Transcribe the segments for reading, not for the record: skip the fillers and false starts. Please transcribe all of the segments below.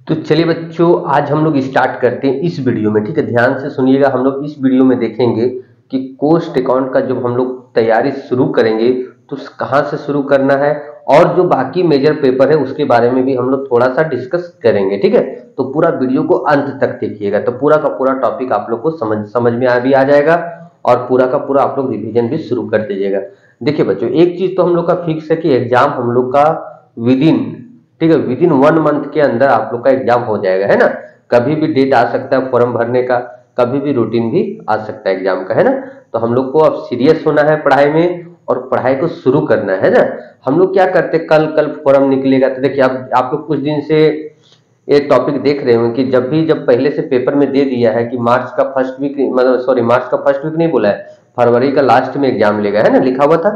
तो चलिए बच्चों, आज हम लोग स्टार्ट करते हैं इस वीडियो में। ठीक है, ध्यान से सुनिएगा। हम लोग इस वीडियो में देखेंगे कि कोस्ट अकाउंट का जब हम लोग तैयारी शुरू करेंगे तो कहाँ से शुरू करना है, और जो बाकी मेजर पेपर है उसके बारे में भी हम लोग थोड़ा सा डिस्कस करेंगे। ठीक है, तो पूरा वीडियो को अंत तक देखिएगा, तो पूरा का पूरा टॉपिक आप लोग को समझ में आ जाएगा, और पूरा का पूरा आप लोग रिविजन भी शुरू कर दीजिएगा। देखिए बच्चों, एक चीज तो हम लोग का फिक्स है कि एग्जाम हम लोग का ठीक है विद इन 1 मंथ के अंदर आप लोग का एग्जाम हो जाएगा, है ना। कभी भी डेट आ सकता है फॉर्म भरने का, कभी भी रूटीन भी आ सकता है एग्जाम का, है ना। तो हम लोग को अब सीरियस होना है पढ़ाई में, और पढ़ाई को शुरू करना है ना। हम लोग क्या करते, कल फॉर्म निकलेगा तो देखिए आप लोग कुछ दिन से ये टॉपिक देख रहे हो कि जब पहले से पेपर में दे दिया है कि मार्च का फर्स्ट वीक, मतलब सॉरी मार्च का फर्स्ट वीक नहीं बोला है, फरवरी का लास्ट में एग्जाम लेगा, है ना, लिखा हुआ था।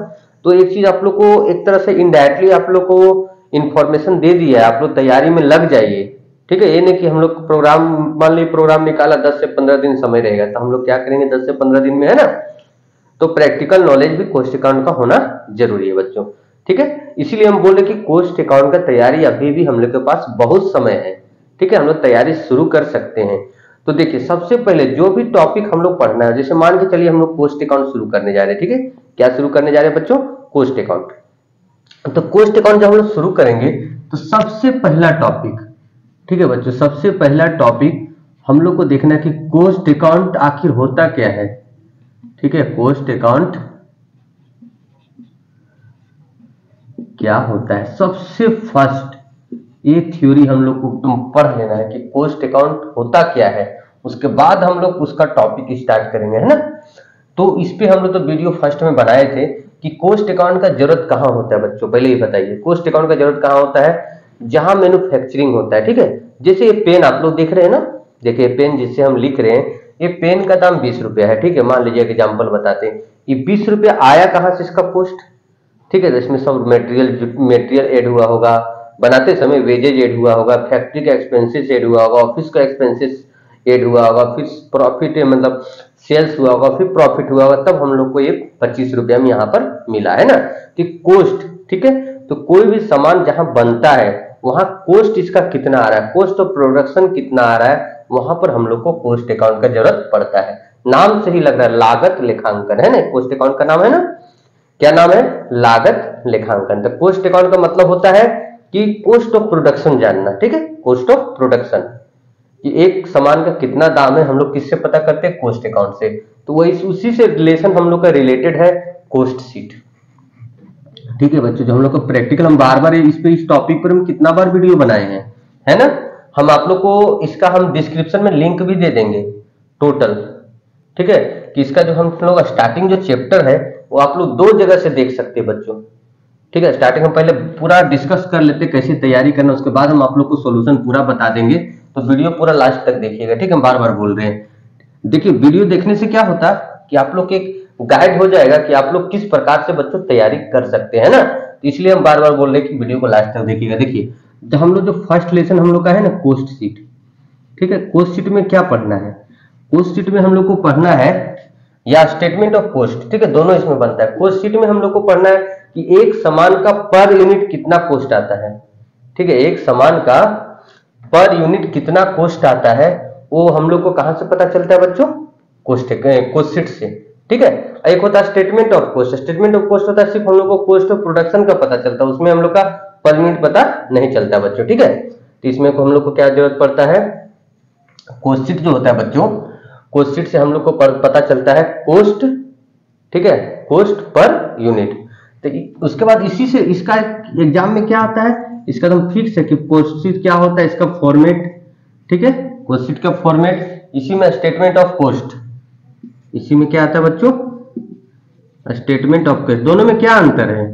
तो एक चीज आप लोग को एक तरह से इनडायरेक्टली आप लोग को इंफॉर्मेशन दे दिया है, आप लोग तैयारी में लग जाइए। ठीक है, ये नहीं कि हम लोग प्रोग्राम, मान लीजिए प्रोग्राम निकाला 10 से 15 दिन समय रहेगा, तो हम लोग क्या करेंगे 10 से 15 दिन में, है ना। तो प्रैक्टिकल नॉलेज भी कोस्ट अकाउंट का होना जरूरी है बच्चों। ठीक है, इसीलिए हम बोले कि कोस्ट अकाउंट का तैयारी अभी भी हम लोग के पास बहुत समय है। ठीक है, हम लोग तैयारी शुरू कर सकते हैं। तो देखिए, सबसे पहले जो भी टॉपिक हम लोग पढ़ना है, जैसे मान के चलिए हम लोग कोस्ट अकाउंट शुरू करने जा रहे हैं। ठीक है, क्या शुरू करने जा रहे हैं बच्चों, कोस्ट अकाउंट। तो कोस्ट अकाउंट जब हम लोग शुरू करेंगे तो सबसे पहला टॉपिक, ठीक है बच्चों, सबसे पहला टॉपिक हम लोग को देखना है कि कोस्ट अकाउंट आखिर होता क्या है। ठीक है, कोस्ट अकाउंट क्या होता है, सबसे फर्स्ट ये थ्योरी हम लोग को तुम पढ़ लेना है कि कोस्ट अकाउंट होता क्या है। उसके बाद हम लोग उसका टॉपिक स्टार्ट करेंगे, है ना। तो इस पे हम लोग तो वीडियो फर्स्ट में बनाए थे कि कोस्ट अकाउंट का जरूरत कहाँ होता है बच्चों। पहले ये बताइए, कोस्ट अकाउंट का जरूरत कहाँ होता है, जहां मैन्युफैक्चरिंग होता है। ठीक है, जैसे ये पेन आप लोग देख रहे हैं ना, देखिए पेन जिससे हम लिख रहे हैं, ये पेन का दाम 20 रुपया है। ठीक है, मान लीजिए एग्जाम्पल बताते हैं, ये 20 रुपया आया कहाँ से, इसका कोस्ट। ठीक है, इसमें सब मेटेरियल ऐड हुआ होगा, बनाते समय वेजेज ऐड हुआ होगा, फैक्ट्री का एक्सपेंसेस ऐड हुआ होगा, ऑफिस का एक्सपेंसेस ऐड हुआ होगा, फिर प्रॉफिट मतलब सेल्स हुआ होगा, फिर प्रॉफिट हुआ होगा, तब हम लोग को ये 25 रुपया में यहाँ पर मिला, है ना। कि कोस्ट, ठीक है, तो कोई भी सामान जहां बनता है वहां कोस्ट इसका कितना आ रहा है, कोस्ट ऑफ प्रोडक्शन कितना आ रहा है, वहां पर हम लोग को कोस्ट अकाउंट का जरूरत पड़ता है। नाम से ही लग रहा है लागत लेखांकन, है ना, कोस्ट अकाउंट का नाम है ना। क्या नाम है, लागत लेखांकन। तो कोस्ट अकाउंट का मतलब होता है कि कोस्ट ऑफ प्रोडक्शन जानना। ठीक है, कोस्ट ऑफ प्रोडक्शन, कि एक सामान का कितना दाम है हम लोग किससे पता करते हैं, कोस्ट अकाउंट से। तो वही उसी से रिलेशन हम लोग का रिलेटेड है कोस्ट शीट। ठीक है बच्चों, जो हम लोग को प्रैक्टिकल, हम बार बार इस टॉपिक पर हम कितना बार वीडियो बनाए हैं, है ना। हम आप लोग को इसका हम डिस्क्रिप्शन में लिंक भी दे देंगे टोटल। ठीक है, कि इसका जो हम लोग स्टार्टिंग जो चैप्टर है वो आप लोग 2 जगह से देख सकते हैं बच्चों। ठीक है, स्टार्टिंग हम पहले पूरा डिस्कस कर लेते कैसे तैयारी करना, उसके बाद हम आप लोग को सॉल्यूशन पूरा बता देंगे। तो वीडियो पूरा लास्ट तक देखिएगा। ठीक है, हम बार बार बोल रहे हैं। देखिए, वीडियो देखने से क्या होता है कि आप लोग एक गाइड हो जाएगा कि आप लोग किस प्रकार से बच्चों तैयारी कर सकते हैं ना। तो इसलिए हम बार बार बोल रहे हैं कि वीडियो को लास्ट तक देखिएगा। देखिए, जब हम लोग जो फर्स्ट लेसन हम लोग का है ना, कोस्ट शीट। ठीक है, कोस्ट शीट में क्या पढ़ना है, कोस्ट शीट में हम लोग को पढ़ना है, या स्टेटमेंट ऑफ कोस्ट। ठीक है, दोनों इसमें बनता है। कोस्ट शीट में हम लोग को पढ़ना है कि एक सामान का पर यूनिट कितना कोस्ट आता है। ठीक है, एक सामान का पर यूनिट कितना कोस्ट आता है, वो हम लोग को कहां से पता चलता है बच्चों, कोस्ट शीट से। ठीक है, एक होता है statement of cost. Statement of cost होता है सिर्फ हम लोग को कोस्ट ऑफ प्रोडक्शन का पता चलता है, उसमें हम लोग का पर यूनिट पता नहीं चलता बच्चों। ठीक है, तो इसमें हम लोग को क्या जरूरत पड़ता है, कोस्ट शीट जो होता है बच्चों, कोस्ट शीट से हम लोग को पता चलता है कोस्ट। ठीक है, कोस्ट पर यूनिट। तो उसके बाद इसी से इसका एग्जाम में क्या आता है, इसका एकदम फिक्स है कि कोस्ट शीट क्या होता है, इसका फॉर्मेट। ठीक है, कोस्ट शीट का फॉर्मेट, इसी में स्टेटमेंट ऑफ कोस्ट, इसी में क्या आता है बच्चों, स्टेटमेंट ऑफ कोस्ट। दोनों में क्या अंतर है,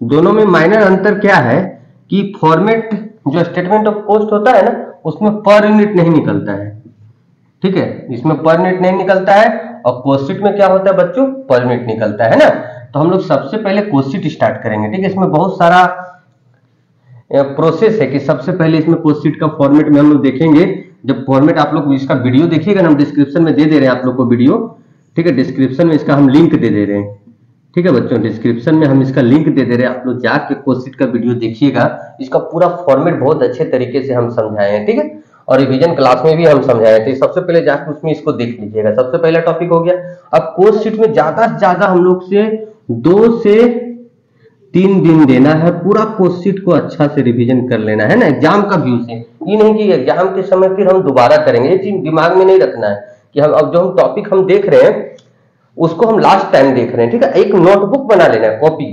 दोनों में माइनर अंतर क्या है कि फॉर्मेट जो स्टेटमेंट ऑफ कोस्ट होता है ना, उसमें पर यूनिट नहीं निकलता है। ठीक है, इसमें पर यूनिट नहीं निकलता है, और कोस्ट शीट में क्या होता है बच्चों, पर यूनिट निकलता है ना। तो हम लोग सबसे पहले कोस्ट शीट स्टार्ट करेंगे। ठीक है, इसमें बहुत सारा प्रोसेस है कि सबसे पहले इसमें कोस्ट शीट का फॉर्मेट में हम लोग देखेंगे। जब फॉर्मेट आप लोग इसका वीडियो देखिएगा ना, हम डिस्क्रिप्शन में दे रहे हैं आप लोग को वीडियो। ठीक है, डिस्क्रिप्शन में इसका हम लिंक दे रहे हैं। ठीक है बच्चों, डिस्क्रिप्शन में हम इसका लिंक दे दे रहे हैं, आप लोग जाके कोर्स का वीडियो देखिएगा। इसका पूरा फॉर्मेट बहुत अच्छे तरीके से हम समझाए हैं, ठीक है, और रिवीजन क्लास में भी हम समझाए थे। सबसे पहले जाकर उसमें इसको देख लीजिएगा। सबसे पहला टॉपिक हो गया। अब कोर्स शीट में ज्यादा से ज्यादा हम लोग से 2 से 3 दिन देना है, पूरा कोर्स शीट को अच्छा से रिवीजन कर लेना है ना, एग्जाम का व्यू से। ये नहीं कि एग्जाम के समय फिर हम दोबारा करेंगे, ये चीज दिमाग में नहीं रखना है कि हम अब जो हम टॉपिक हम देख रहे हैं उसको हम लास्ट टाइम देख रहे हैं, ठीक है। एक नोटबुक बना लेना है, कॉपी,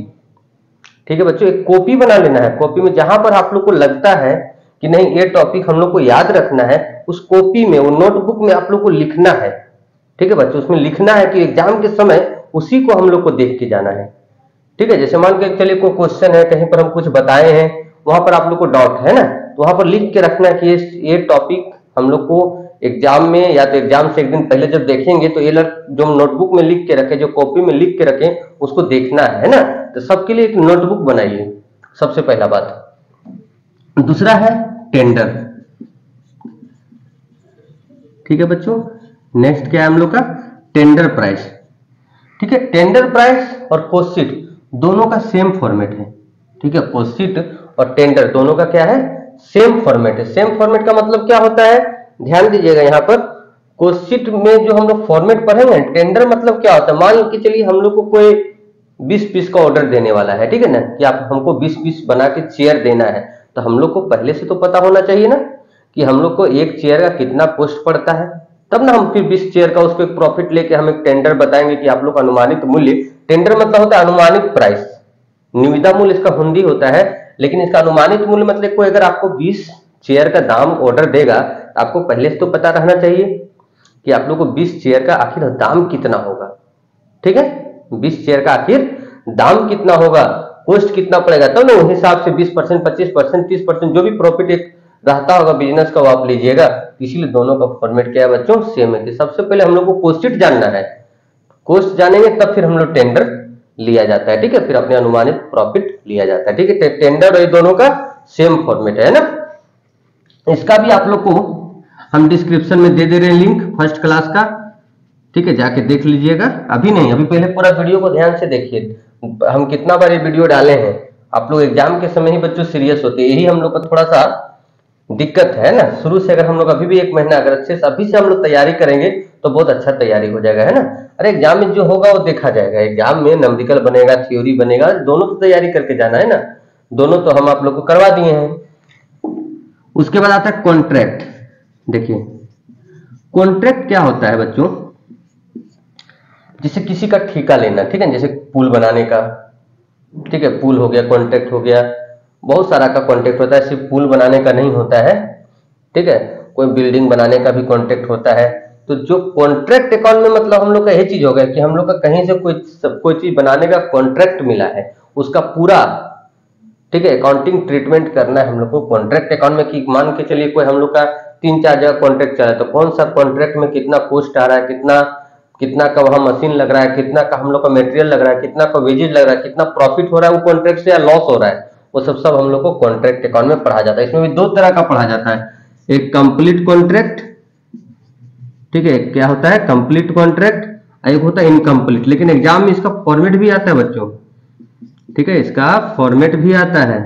ठीक है बच्चों, एक कॉपी बना लेना है। कॉपी में जहां पर आप लोग को लगता है कि नहीं ये टॉपिक हम लोग को याद रखना है, उस कॉपी में, वो नोटबुक में आप लोग को लिखना है, ठीक है बच्चों। उसमें लिखना है कि एग्जाम के समय उसी को हम लोग को देख के जाना है, ठीक है। जैसे मान के चलिए कोई क्वेश्चन है, कहीं पर हम कुछ बताए हैं, वहां पर आप लोग को डाउट है ना, तो वहां पर लिख के रखना है कि ये टॉपिक हम लोग को एग्जाम में, या तो एग्जाम से एक दिन पहले जब देखेंगे तो ये जो हम नोटबुक में लिख के रखे, जो कॉपी में लिख के रखे, उसको देखना है ना। तो सबके लिए एक नोटबुक बनाइए, सबसे पहला बात। दूसरा है टेंडर, ठीक है बच्चों। नेक्स्ट क्या है हम लोग का, टेंडर प्राइस, ठीक है। टेंडर प्राइस और कोस्ट शीट दोनों का सेम फॉर्मेट है, ठीक है। कोस्ट शीट और टेंडर दोनों का क्या है, सेम फॉर्मेट है। सेम फॉर्मेट का मतलब क्या होता है, ध्यान दीजिएगा यहाँ पर। कोस्ट शीट में जो हम लोग फॉर्मेट पढ़ेंगे, टेंडर मतलब क्या होता है, मान के चलिए हम लोग को कोई 20 पीस का ऑर्डर देने वाला है, ठीक है ना, कि आप हमको 20 पीस बना के चेयर देना है, तो हम लोग को पहले से तो पता होना चाहिए ना कि हम लोग को एक चेयर का कितना कॉस्ट पड़ता है, तब ना हम फिर 20 चेयर का उस पर प्रॉफिट लेके हम एक टेंडर बताएंगे कि आप लोग अनुमानित मूल्य। टेंडर मतलब होता है अनुमानित प्राइस, निविदा मूल्य इसका हिंदी होता है, लेकिन इसका अनुमानित मूल्य मतलब कोई अगर आपको 20 चेयर का दाम ऑर्डर देगा, आपको पहले से तो पता रहना चाहिए कि आप लोग को 20 चेयर का आखिर दाम कितना होगा, ठीक है। 20 चेयर का आखिर दाम कितना होगा, कॉस्ट कितना पड़ेगा, तब ना उस हिसाब से 20%, 25%, 30% जो भी प्रॉफिट एक रहता होगा बिजनेस का वो आप लीजिएगा। इसीलिए दोनों का फॉर्मेट क्या है बच्चों, सेम है। कि सबसे पहले हम लोग को कॉस्ट शीट जानना है, कॉस्ट जानेंगे तब फिर हम लोग टेंडर लिया जाता है, ठीक है, फिर अपने अनुमानित प्रॉफिट लिया जाता है, ठीक है। टेंडर और ये दोनों का सेम फॉर्मेट है ना। इसका भी आप लोग को हम डिस्क्रिप्शन में दे दे रहे हैं लिंक, फर्स्ट क्लास का, ठीक है, जाके देख लीजिएगा। अभी नहीं, अभी पहले पूरा वीडियो को ध्यान से देखिए। हम कितना बार ये वीडियो डाले हैं, आप लोग एग्जाम के समय ही बच्चों सीरियस होते हैं, यही हम लोग का थोड़ा सा दिक्कत है ना। शुरू से अगर हम लोग अभी भी 1 महीना अगर अच्छे से अभी से हम लोग तैयारी करेंगे तो बहुत अच्छा तैयारी हो जाएगा, है ना। अरे एग्जाम में जो होगा वो देखा जाएगा, एग्जाम में न्यूमेरिकल बनेगा, थ्योरी बनेगा, दोनों तो तैयारी करके जाना है ना, दोनों तो हम आप लोग को करवा दिए हैं। उसके बाद आता है कॉन्ट्रैक्ट। देखिए कॉन्ट्रैक्ट क्या होता है बच्चों, जैसे किसी का ठेका लेना, ठीक है, जैसे पुल बनाने का, ठीक है, पुल हो गया, कॉन्ट्रैक्ट हो गया, बहुत सारा का कॉन्ट्रैक्ट होता है, सिर्फ पुल बनाने का नहीं होता है, ठीक है, कोई बिल्डिंग बनाने का भी कॉन्ट्रैक्ट होता है। तो जो कॉन्ट्रैक्ट अकाउंट में मतलब हम लोग का यही चीज हो गया कि हम लोग का कहीं से कोई चीज बनाने का कॉन्ट्रैक्ट मिला है, उसका पूरा, ठीक है, अकाउंटिंग ट्रीटमेंट करना है हम लोग को कॉन्ट्रैक्ट अकाउंट में। कि मान के चलिए कोई हम लोग का 3-4 जगह कॉन्ट्रैक्ट चला है, तो कौन सा कॉन्ट्रैक्ट में कितना कॉस्ट आ रहा है, कितना का वहां मशीन लग रहा है, कितना का हम लोग का मटेरियल लग रहा है, कितना का वेजेज लग रहा है, कितना प्रॉफिट हो रहा है वो कॉन्ट्रैक्ट से या लॉस हो रहा है, वो सब हम लोग को कॉन्ट्रैक्ट अकाउंट में पढ़ा जाता है। इसमें भी 2 तरह का पढ़ा जाता है, एक कंप्लीट कॉन्ट्रैक्ट, ठीक है, क्या होता है कंप्लीट कॉन्ट्रैक्ट, एक होता है इनकम्प्लीट। लेकिन एग्जाम में इसका फॉर्मेट भी आता है बच्चों, ठीक है, इसका फॉर्मेट भी आता है,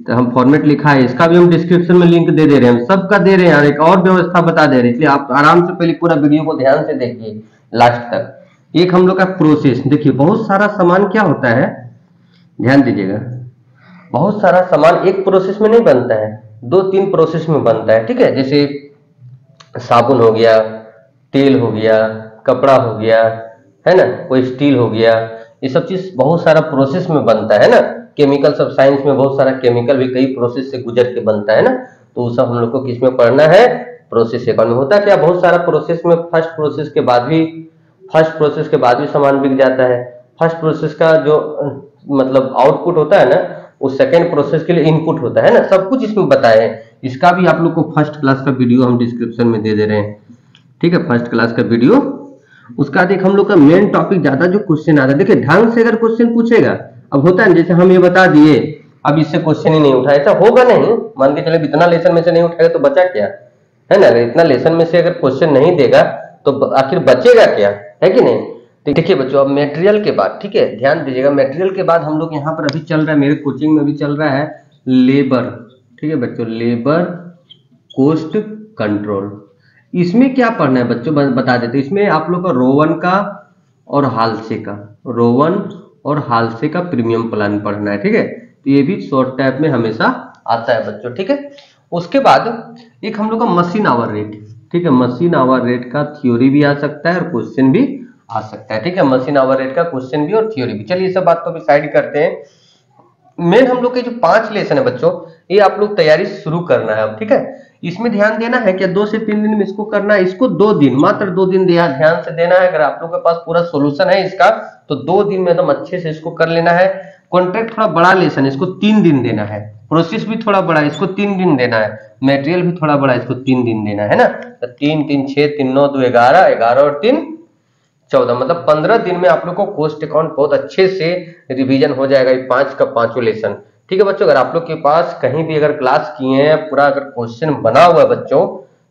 तो हम फॉर्मेट लिखा है, इसका भी हम डिस्क्रिप्शन में लिंक दे रहे हैं, सबका दे रहे हैं यार, एक और व्यवस्था बता दे रहे हैं, इसलिए आप आराम से पहले पूरा वीडियो को ध्यान से देखिए लास्ट तक। एक हम लोग का प्रोसेस, देखिए बहुत सारा सामान क्या होता है, ध्यान दीजिएगा, बहुत सारा सामान एक प्रोसेस में नहीं बनता है, 2-3 प्रोसेस में बनता है, ठीक है। जैसे साबुन हो गया, तेल हो गया, कपड़ा हो गया, है ना, कोई स्टील हो गया, ये सब चीज बहुत सारा प्रोसेस में बनता है ना। केमिकल सब साइंस में बहुत सारा केमिकल भी कई प्रोसेस से गुजर के बनता है ना, तो वो सब हम लोग को किस में पढ़ना है, प्रोसेस अकाउंट में। होता क्या, बहुत सारा प्रोसेस में फर्स्ट प्रोसेस के बाद भी सामान बिक जाता है। फर्स्ट प्रोसेस का जो मतलब आउटपुट होता है ना, वो सेकेंड प्रोसेस के लिए इनपुट होता है ना, सब कुछ इसमें बताया है। इसका भी आप लोग को फर्स्ट क्लास का वीडियो हम डिस्क्रिप्शन में दे रहे हैं, ठीक है, फर्स्ट क्लास का वीडियो। उसका देख हम लोग का मेन टॉपिक ज्यादा जो क्वेश्चन आता है, देखिए ढंग से अगर क्वेश्चन पूछेगा, अब होता है जैसे हम ये बता दिए, अब इससे क्वेश्चन ही नहीं उठा, ऐसा होगा नहीं। मान के चले इतना लेसन में से नहीं उठाएगा तो बचा क्या, है ना। अगर इतना लेसन में से अगर क्वेश्चन नहीं देगा तो आखिर बचेगा क्या, है कि नहीं। देखिए बच्चों, अब मटेरियल के बाद, ठीक है, ध्यान दीजिएगा, मटेरियल के बाद हम लोग यहाँ पर अभी चल रहा है, मेरे कोचिंग में भी चल रहा है लेबर। ठीक है बच्चों, लेबर कोस्ट कंट्रोल। इसमें क्या पढ़ना है बच्चों, बता देते। इसमें आप लोग का रोवन का और हालसे का, रोवन और हालसे का प्रीमियम प्लान पढ़ना है। ठीक है, तो ये भी शॉर्ट टाइप में हमेशा आता है बच्चों। ठीक है, उसके बाद एक हम लोग का मशीन आवर रेट। ठीक है, मशीन आवर रेट का थ्योरी भी आ सकता है और क्वेश्चन भी आ सकता है। ठीक है, मशीन आवर रेट का क्वेश्चन भी और थ्योरी भी। चलिए, ये सब बात को भी साइड करते हैं। मेन हम लोग के जो 5 लेसन है बच्चों, ये आप लोग तैयारी शुरू करना है अब। ठीक है, इसमें ध्यान देना है कि 2 से 3 दिन में इसको करना है। इसको 2 दिन, मात्र 2 दिन ध्यान से देना है। अगर आप लोग के पास पूरा सोल्यूशन है इसका, तो 2 दिन में एकदम अच्छे से इसको कर लेना है। कॉन्ट्रैक्ट थोड़ा बड़ा लेसन है, इसको 3 दिन देना है। प्रोसेस भी थोड़ा बड़ा है, इसको 3 दिन देना है। मटेरियल भी थोड़ा बड़ा है, इसको 3 दिन देना है ना। तो 3 3 6 3 9 2 11, 11 और 3 14, मतलब 15 दिन में आप लोग को कोस्ट अकाउंट बहुत अच्छे से रिवीजन हो जाएगा, ये 5 का 5 लेसन। ठीक है बच्चों, अगर आप लोग के पास कहीं भी अगर क्लास किए हैं, पूरा अगर क्वेश्चन बना हुआ है बच्चों,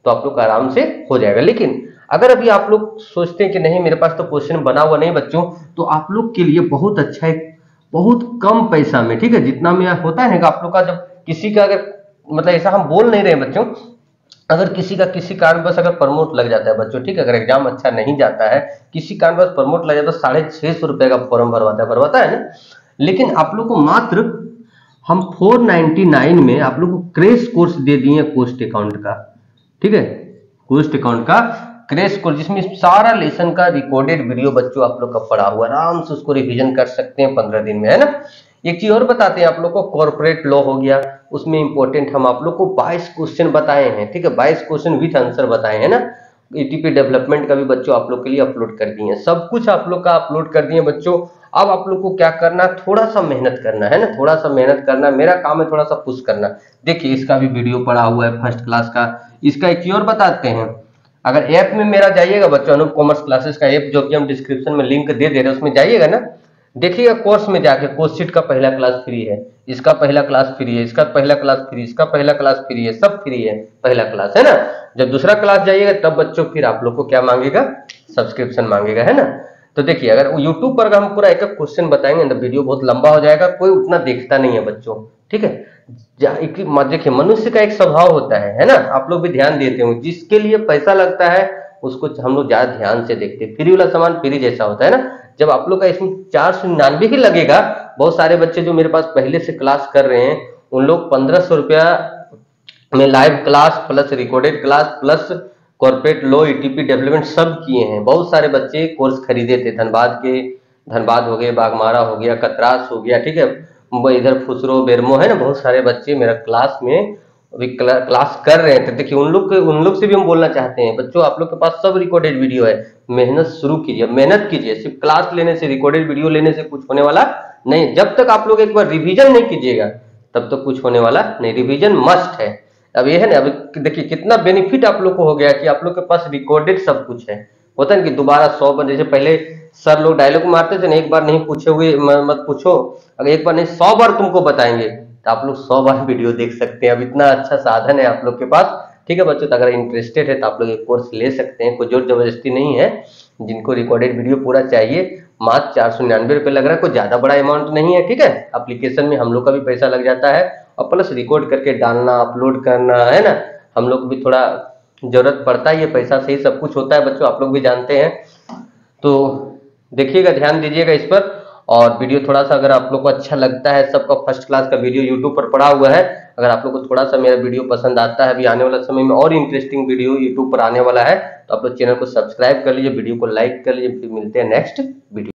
तो आप लोग आराम से हो जाएगा। लेकिन अगर अभी आप लोग सोचते हैं कि नहीं मेरे पास तो क्वेश्चन बना हुआ नहीं बच्चों, तो आप लोग के लिए बहुत अच्छा है, बहुत कम पैसा में, ठीक है, जितना में होता है ना आप लोग का, जब किसी का अगर मतलब ऐसा हम बोल नहीं रहे बच्चों, अगर किसी का किसी कारणवश अगर प्रमोट लग जाता है बच्चों, ठीक है, अगर एग्जाम अच्छा नहीं जाता है, किसी कारणवश प्रमोट लग जाता है, तो 650 रुपए का फॉर्म भरवाता है ना। लेकिन आप लोग को मात्र हम 499 में आप लोग को क्रेश कोर्स दे दिए कोस्ट अकाउंट का। ठीक है, कोस्ट अकाउंट का क्रेश कोर्स, जिसमें सारा लेसन का रिकॉर्डेड वीडियो बच्चों आप लोग का पढ़ा हुआ, आराम से उसको रिवीजन कर सकते हैं 15 दिन में, है ना। एक चीज और बताते हैं आप लोग को, कॉर्पोरेट लॉ हो गया, उसमें इंपॉर्टेंट हम आप लोग को 22 क्वेश्चन बताए हैं। ठीक है, 22 क्वेश्चन विथ आंसर बताए हैं ना। ईटीपी डेवलपमेंट का भी बच्चों आप लोग के लिए अपलोड कर दिए हैं, सब कुछ आप लोग का अपलोड कर दिए बच्चों। अब आप लोग को क्या करना, थोड़ा सा मेहनत करना है ना, थोड़ा सा मेहनत करना, मेरा काम है थोड़ा सा पुश करना। देखिए, इसका भी वीडियो पड़ा हुआ है फर्स्ट क्लास का। इसका एक चीज और बताते हैं, अगर ऐप में मेरा जाइएगा बच्चों, अनूप कॉमर्स क्लासेस का ऐप, जो कि हम डिस्क्रिप्शन में लिंक दे रहे हैं, उसमें जाइएगा ना, देखिएगा कोर्स में जाके कोर्सशीट का पहला क्लास फ्री है, इसका पहला क्लास फ्री है, इसका पहला क्लास फ्री, इसका पहला क्लास फ्री है, सब फ्री है, पहला क्लास है ना। जब दूसरा क्लास जाइएगा तब बच्चों फिर आप लोग को क्या मांगेगा, सब्सक्रिप्शन मांगेगा, है ना। तो देखिए, अगर यूट्यूब पर अगर हम पूरा एक एक क्वेश्चन बताएंगे तो वीडियो बहुत लंबा हो जाएगा, कोई उतना देखता नहीं है बच्चों। ठीक है, देखिए, मनुष्य का एक स्वभाव होता है ना, आप लोग भी ध्यान देते हो, जिसके लिए पैसा लगता है उसको हम लोग ज्यादा ध्यान से देखते हैं। फ्री वाला सामान फ्री जैसा होता है ना। जब आप लोग का इसमें 499 ही लगेगा, बहुत सारे बच्चे जो मेरे पास पहले से क्लास कर रहे हैं, उन लोग 1500 रुपया में live class plus recorded class plus corporate law ETP development सब किए हैं। बहुत सारे बच्चे कोर्स खरीदे थे, धनबाद हो गए, बागमारा हो गया, कतरास हो गया, ठीक है, इधर फुसरो बेरमो है ना, बहुत सारे बच्चे मेरा क्लास में अभी क्लास कर रहे थे। देखिए, उन लोग से भी हम बोलना चाहते हैं बच्चों, आप लोग के पास सब रिकॉर्डेड वीडियो है, मेहनत शुरू कीजिए, मेहनत कीजिए। सिर्फ क्लास लेने से, रिकॉर्डेड वीडियो लेने से कुछ होने वाला नहीं। जब तक आप लोग एक बार रिवीजन नहीं कीजिएगा तब तक कुछ होने वाला नहीं, रिवीजन मस्ट है। अब ये है ना, अब देखिए कितना बेनिफिट आप लोग को हो गया कि आप लोग के पास रिकॉर्डेड सब कुछ है। होता है ना कि दोबारा 100 बार, जैसे पहले सर लोग डायलॉग मारते थे ना, एक बार नहीं पूछे हुए मत पूछो, अगर एक बार नहीं 100 बार तुमको बताएंगे, तो आप लोग 100 बार वीडियो देख सकते हैं। अब इतना अच्छा साधन है आप लोग के पास। ठीक है बच्चों, तो अगर इंटरेस्टेड है तो आप लोग एक कोर्स ले सकते हैं, कोई जोर जबरदस्ती नहीं है। जिनको रिकॉर्डेड वीडियो पूरा चाहिए, मात्र 499 रुपये लग रहा है, कोई ज्यादा बड़ा अमाउंट नहीं है। ठीक है, एप्लीकेशन में हम लोग का भी पैसा लग जाता है, और प्लस रिकॉर्ड करके डालना, अपलोड करना, है ना, हम लोग भी थोड़ा जरूरत पड़ता है, ये पैसा से ही सब कुछ होता है बच्चों, आप लोग भी जानते हैं। तो देखिएगा, ध्यान दीजिएगा इस पर। और वीडियो थोड़ा सा अगर आप लोग को अच्छा लगता है, सबका फर्स्ट क्लास का वीडियो यूट्यूब पर पड़ा हुआ है, अगर आप लोग को थोड़ा सा मेरा वीडियो पसंद आता है, अभी आने वाला समय में और इंटरेस्टिंग वीडियो यूट्यूब पर आने वाला है, तो आप लोग चैनल को सब्सक्राइब कर लीजिए, वीडियो को लाइक कर लीजिए। फिर मिलते हैं नेक्स्ट वीडियो।